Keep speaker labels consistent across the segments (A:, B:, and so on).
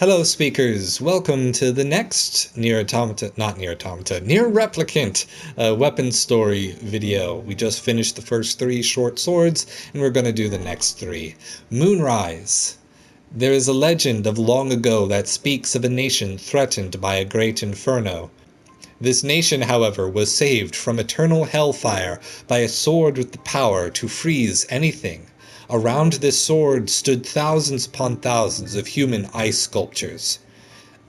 A: Hello speakers, welcome to the next Nier Replicant weapon story video. We just finished the first 3 short swords, and we're going to do the next 3. Moonrise. There is a legend of long ago that speaks of a nation threatened by a great inferno. This nation, however, was saved from eternal hellfire by a sword with the power to freeze anything. Around this sword stood thousands upon thousands of human ice sculptures.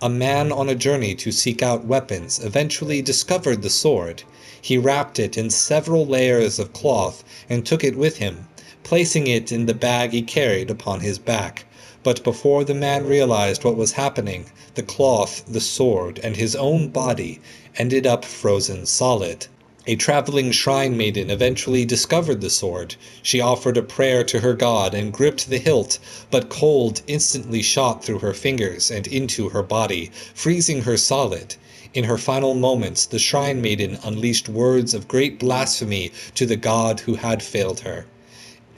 A: A man on a journey to seek out weapons eventually discovered the sword. He wrapped it in several layers of cloth and took it with him, placing it in the bag he carried upon his back. But before the man realized what was happening, the cloth, the sword, and his own body ended up frozen solid. A traveling shrine maiden eventually discovered the sword. She offered a prayer to her god and gripped the hilt, but cold instantly shot through her fingers and into her body, freezing her solid. In her final moments, the shrine maiden unleashed words of great blasphemy to the god who had failed her.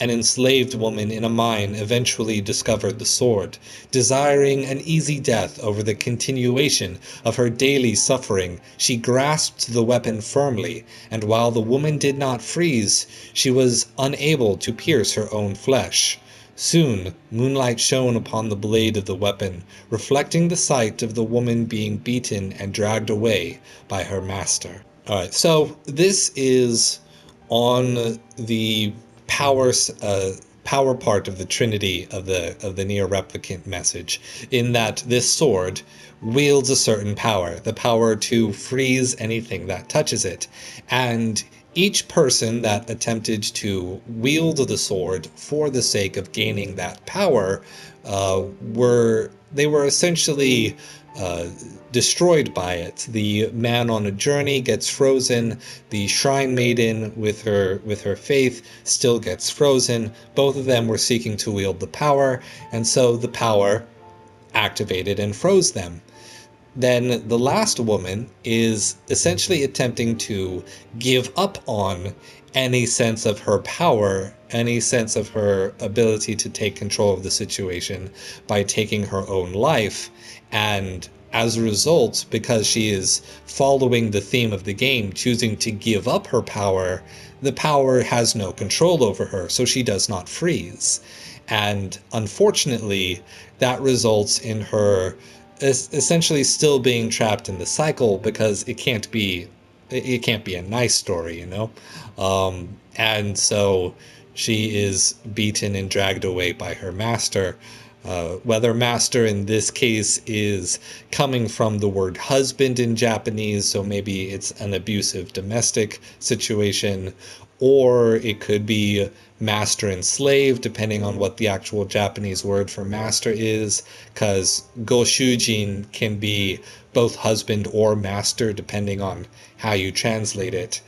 A: An enslaved woman in a mine eventually discovered the sword. Desiring an easy death over the continuation of her daily suffering, she grasped the weapon firmly, and while the woman did not freeze, she was unable to pierce her own flesh. Soon, moonlight shone upon the blade of the weapon, reflecting the sight of the woman being beaten and dragged away by her master. Alright, so this is on the power part of the Trinity of the Nier Replicant message, in that this sword wields a certain power, the power to freeze anything that touches it, and each person that attempted to wield the sword for the sake of gaining that power were essentially destroyed by it. The man on a journey gets frozen. The shrine maiden with her faith still gets frozen. Both of them were seeking to wield the power, and so the power activated and froze them. Then the last woman is essentially attempting to give up on any sense of her power, any sense of her ability to take control of the situation by taking her own life. And as a result, because she is following the theme of the game, choosing to give up her power, the power has no control over her, so she does not freeze. And unfortunately, that results in her essentially still being trapped in the cycle, because it can't be a nice story, you know? And so she is beaten and dragged away by her master. Whether master in this case is coming from the word husband in Japanese, so maybe it's an abusive domestic situation, or it could be master and slave, depending on what the actual Japanese word for master is, because goshujin can be both husband or master, depending on how you translate it.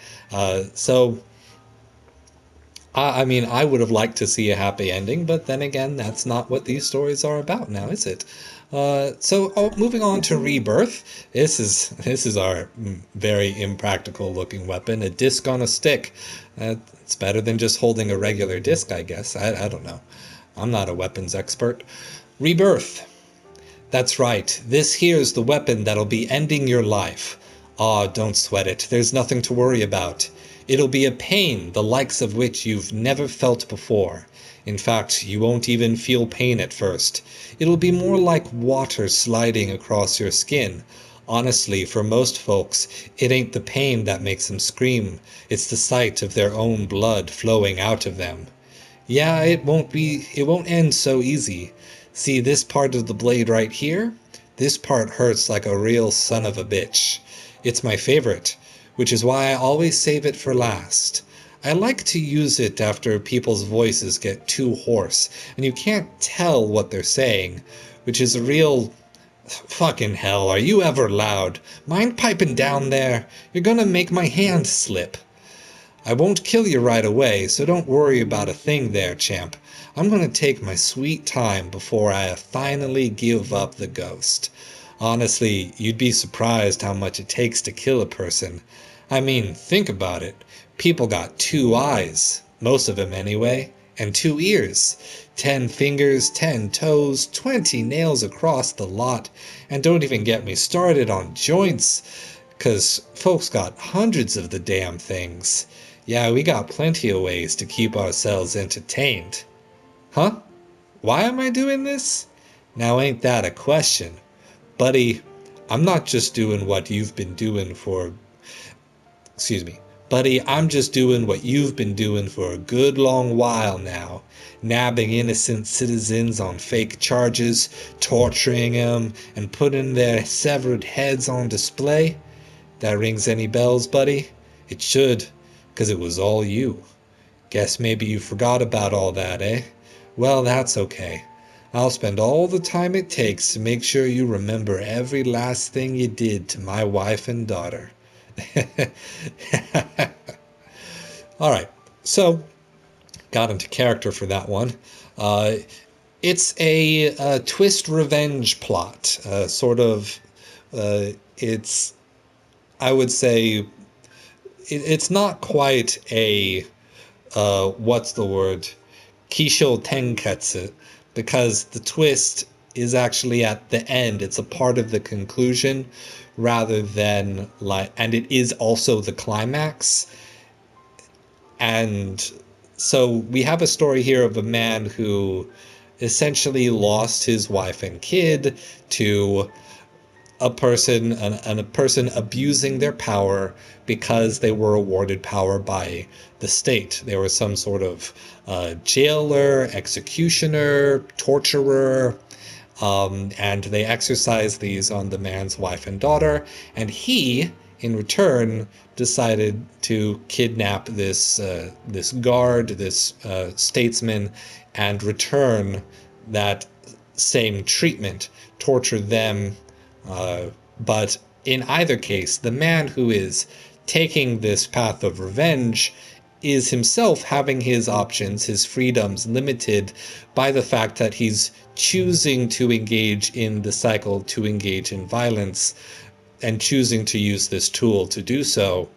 A: I mean, I would have liked to see a happy ending, but then again, that's not what these stories are about now, is it? Moving on to Rebirth. This is our very impractical looking weapon, a disc on a stick. It's better than just holding a regular disc, I guess. I don't know. I'm not a weapons expert. Rebirth. That's right. This here's the weapon that'll be ending your life. Aw, don't sweat it. There's nothing to worry about. It'll be a pain the likes of which you've never felt before. In fact, you won't even feel pain at first. It'll be more like water sliding across your skin. Honestly, for most folks, it ain't the pain that makes them scream. It's the sight of their own blood flowing out of them. Yeah, it won't end so easy. See this part of the blade right here? This part hurts like a real son of a bitch. It's my favorite, which is why I always save it for last. I like to use it after people's voices get too hoarse, and you can't tell what they're saying, which is a real... Fucking hell, are you ever loud? Mind piping down there? You're gonna make my hand slip. I won't kill you right away, so don't worry about a thing there, champ. I'm gonna take my sweet time before I finally give up the ghost. Honestly, you'd be surprised how much it takes to kill a person. I mean, think about it. People got 2 eyes. Most of them anyway. and 2 ears, 10 fingers, 10 toes, 20 nails across the lot, and don't even get me started on joints, 'cause folks got hundreds of the damn things. Yeah, we got plenty of ways to keep ourselves entertained. Huh? Why am I doing this? Now ain't that a question? Buddy, I'm not just doing what you've been doing for... Excuse me. Buddy, I'm just doing what you've been doing for a good long while now. Nabbing innocent citizens on fake charges, torturing them, and putting their severed heads on display. That rings any bells, buddy? It should, 'cause it was all you. Guess maybe you forgot about all that, eh? Well, that's okay. I'll spend all the time it takes to make sure you remember every last thing you did to my wife and daughter. Alright, so got into character for that one. It's a twist revenge plot. It's, I would say, it's not quite a, what's the word? Kisho Tenketsu, because the twist is actually at the end. It's a part of the conclusion rather than like, and it is also the climax. And so we have a story here of a man who essentially lost his wife and kid to a person and a person abusing their power because they were awarded power by the state. They were some sort of jailer, executioner, torturer, and they exercised these on the man's wife and daughter, and he, in return, decided to kidnap this guard, this statesman, and return that same treatment, torture them. But in either case, the man who is taking this path of revenge is himself having his options, his freedoms limited by the fact that he's choosing to engage in the cycle, to engage in violence, and choosing to use this tool to do so.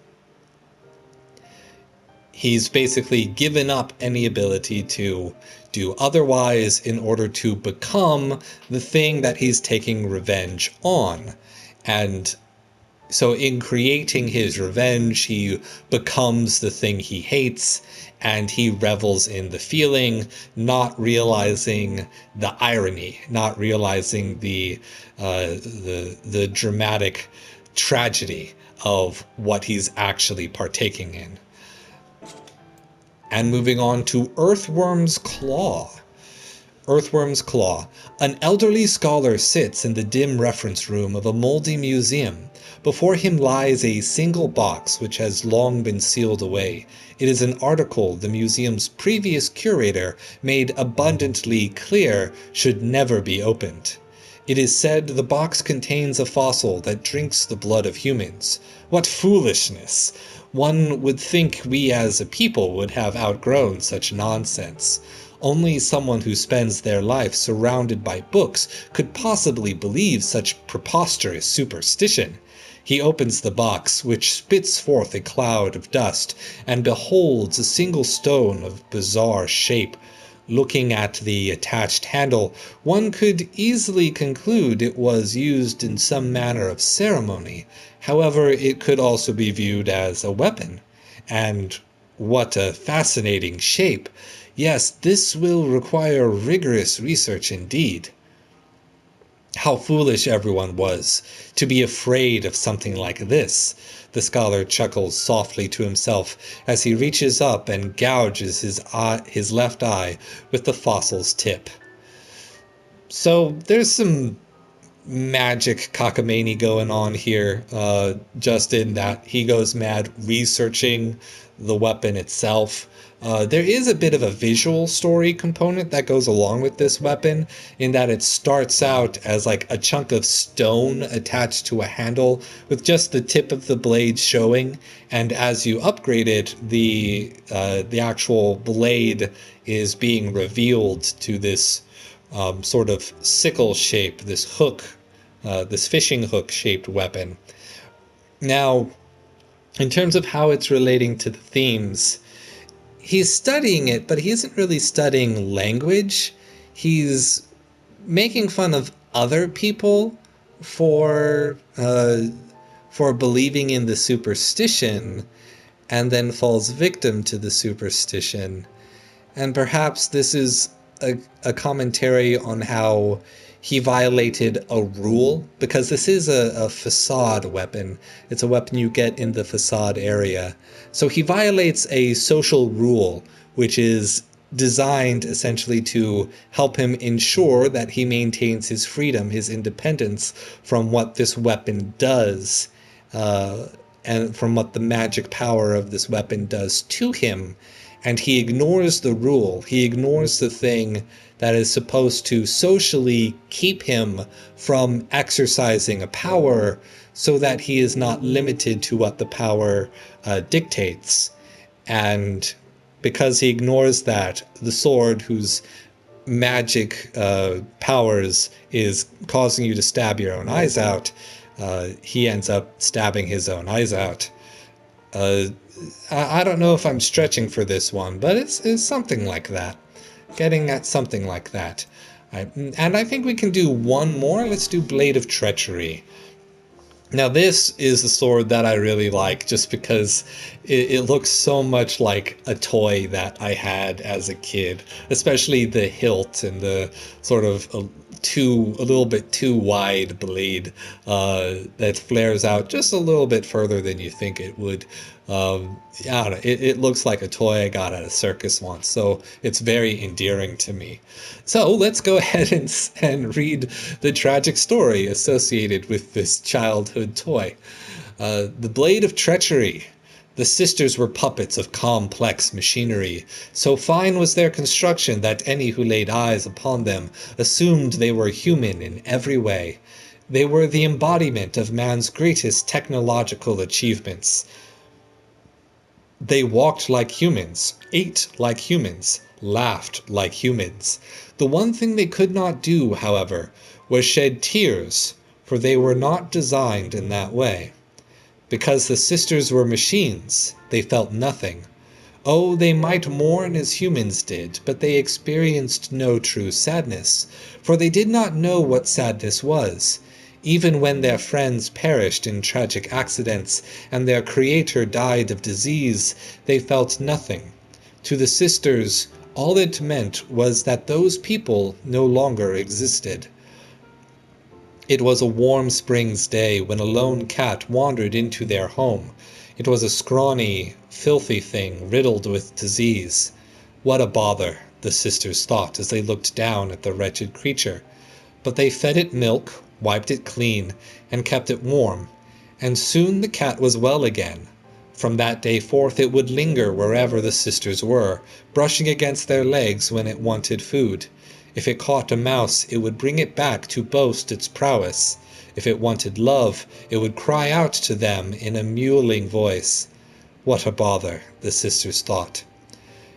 A: He's basically given up any ability to do otherwise in order to become the thing that he's taking revenge on. And so in creating his revenge, he becomes the thing he hates, and he revels in the feeling, not realizing the irony, not realizing the dramatic tragedy of what he's actually partaking in. And moving on to Earthworms Claw. Earthworms Claw. An elderly scholar sits in the dim reference room of a moldy museum. Before him lies a single box which has long been sealed away. It is an article the museum's previous curator made abundantly clear should never be opened. It is said the box contains a fossil that drinks the blood of humans. What foolishness! One would think we as a people would have outgrown such nonsense. Only someone who spends their life surrounded by books could possibly believe such preposterous superstition. He opens the box, which spits forth a cloud of dust, and beholds a single stone of bizarre shape. Looking at the attached handle, one could easily conclude it was used in some manner of ceremony. However, it could also be viewed as a weapon. And what a fascinating shape! Yes, this will require rigorous research indeed. How foolish everyone was to be afraid of something like this. The scholar chuckles softly to himself as he reaches up and gouges his left eye with the fossil's tip. So there's some magic cockamamie going on here, just in that he goes mad researching the weapon itself. There is a bit of a visual story component that goes along with this weapon, in that it starts out as like a chunk of stone attached to a handle with just the tip of the blade showing, and as you upgrade it, the actual blade is being revealed to this sort of sickle shape, this hook, this fishing hook shaped weapon. Now, in terms of how it's relating to the themes, he's studying it, but he isn't really studying language. He's making fun of other people for believing in the superstition, and then falls victim to the superstition. And perhaps this is a commentary on how he violated a rule, because this is a facade weapon. It's a weapon you get in the facade area. So he violates a social rule, which is designed essentially to help him ensure that he maintains his freedom, his independence from what this weapon does, and from what the magic power of this weapon does to him. And he ignores the rule. He ignores the thing that is supposed to socially keep him from exercising a power, so that he is not limited to what the power dictates. And because he ignores that, the sword, whose magic powers is causing you to stab your own eyes out, he ends up stabbing his own eyes out. I don't know if I'm stretching for this one, but it's something like that. Getting at something like that. And I think we can do one more. Let's do Blade of Treachery. Now this is a sword that I really like, just because it looks so much like a toy that I had as a kid, especially the hilt and the sort of a little bit too wide blade that flares out just a little bit further than you think it would. I don't know, it looks like a toy I got at a circus once, so it's very endearing to me. So let's go ahead and read the tragic story associated with this childhood toy. The Blade of Treachery. The sisters were puppets of complex machinery. So fine was their construction that any who laid eyes upon them assumed they were human in every way. They were the embodiment of man's greatest technological achievements. They walked like humans, ate like humans, laughed like humans. The one thing they could not do, however, was shed tears, for they were not designed in that way. Because the sisters were machines, they felt nothing. Oh, they might mourn as humans did, but they experienced no true sadness, for they did not know what sadness was. Even when their friends perished in tragic accidents, and their creator died of disease, they felt nothing. To the sisters, all it meant was that those people no longer existed. It was a warm spring's day when a lone cat wandered into their home. It was a scrawny, filthy thing riddled with disease. What a bother, the sisters thought as they looked down at the wretched creature. But they fed it milk, wiped it clean, and kept it warm, and soon the cat was well again. From that day forth it would linger wherever the sisters were, brushing against their legs when it wanted food. If it caught a mouse, it would bring it back to boast its prowess. If it wanted love, it would cry out to them in a mewling voice. What a bother, the sisters thought.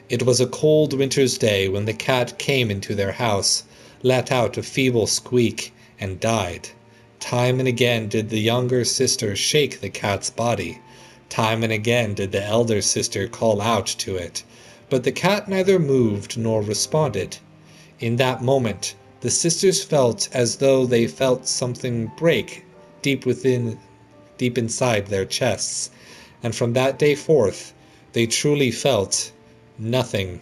A: It was a cold winter's day when the cat came into their house, let out a feeble squeak, and died. Time and again did the younger sister shake the cat's body. Time and again did the elder sister call out to it. But the cat neither moved nor responded. In that moment, the sisters felt as though they felt something break deep inside their chests, and from that day forth, they truly felt nothing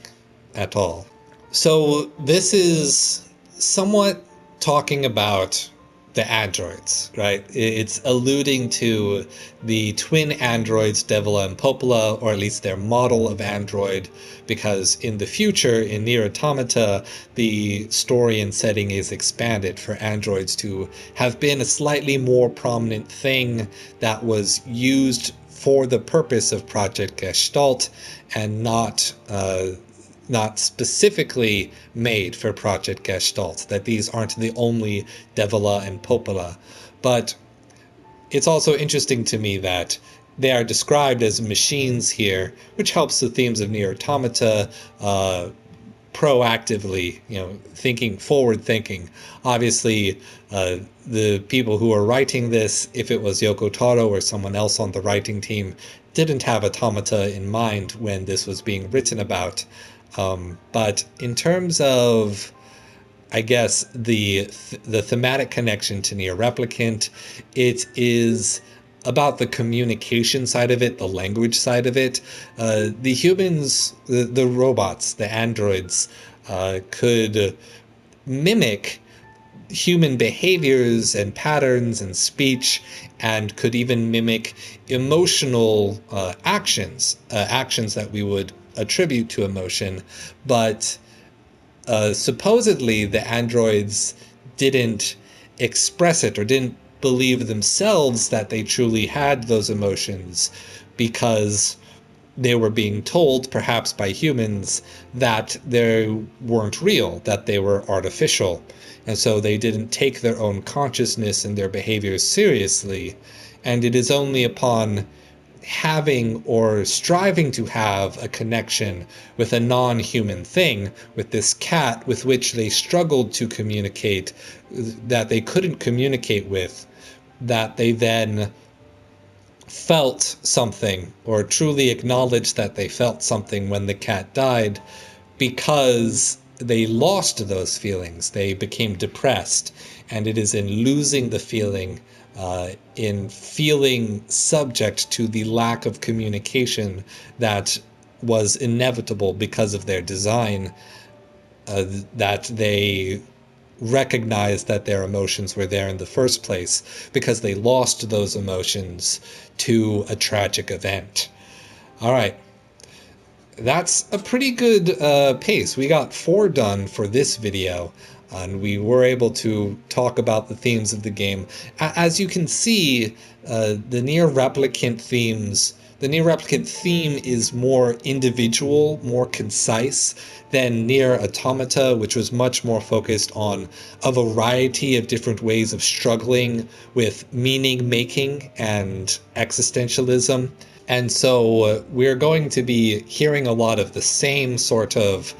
A: at all. So this is somewhat talking about the androids, right? It's alluding to the twin androids, Devila and Popola, or at least their model of android, because in the future, in Nier Automata, the story and setting is expanded for androids to have been a slightly more prominent thing that was used for the purpose of Project Gestalt, and not specifically made for Project Gestalt, that these aren't the only Devila and Popola. But it's also interesting to me that they are described as machines here, which helps the themes of Nier Automata proactively, forward thinking. Obviously, the people who are writing this, if it was Yoko Taro or someone else on the writing team, didn't have automata in mind when this was being written about. But in terms of, I guess, the thematic connection to Near Replicant, it is about the communication side of it, the language side of it. The humans, the robots, the androids, could mimic human behaviors and patterns and speech, and could even mimic emotional actions that we would attribute to emotion. But supposedly the androids didn't express it, or didn't believe themselves that they truly had those emotions, because they were being told, perhaps by humans, that they weren't real, that they were artificial. And so they didn't take their own consciousness and their behaviors seriously. And it is only upon having, or striving to have, a connection with a non-human thing, with this cat with which they struggled to communicate, that they couldn't communicate with, that they then felt something, or truly acknowledged that they felt something when the cat died, because they lost those feelings. They became depressed. And it is in losing the feeling, in feeling subject to the lack of communication that was inevitable because of their design, that they recognized that their emotions were there in the first place, because they lost those emotions to a tragic event. All right. That's a pretty good pace. We got 4 done for this video, and we were able to talk about the themes of the game. As you can see, the Near Replicant theme is more individual, more concise than Near Automata, which was much more focused on a variety of different ways of struggling with meaning making and existentialism. And so we're going to be hearing a lot of the same sort of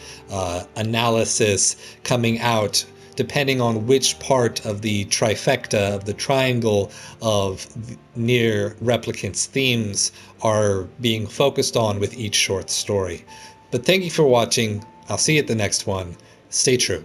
A: analysis coming out, depending on which part of the trifecta, of the triangle of Near Replicant's themes are being focused on with each short story. But thank you for watching. I'll see you at the next one. Stay true.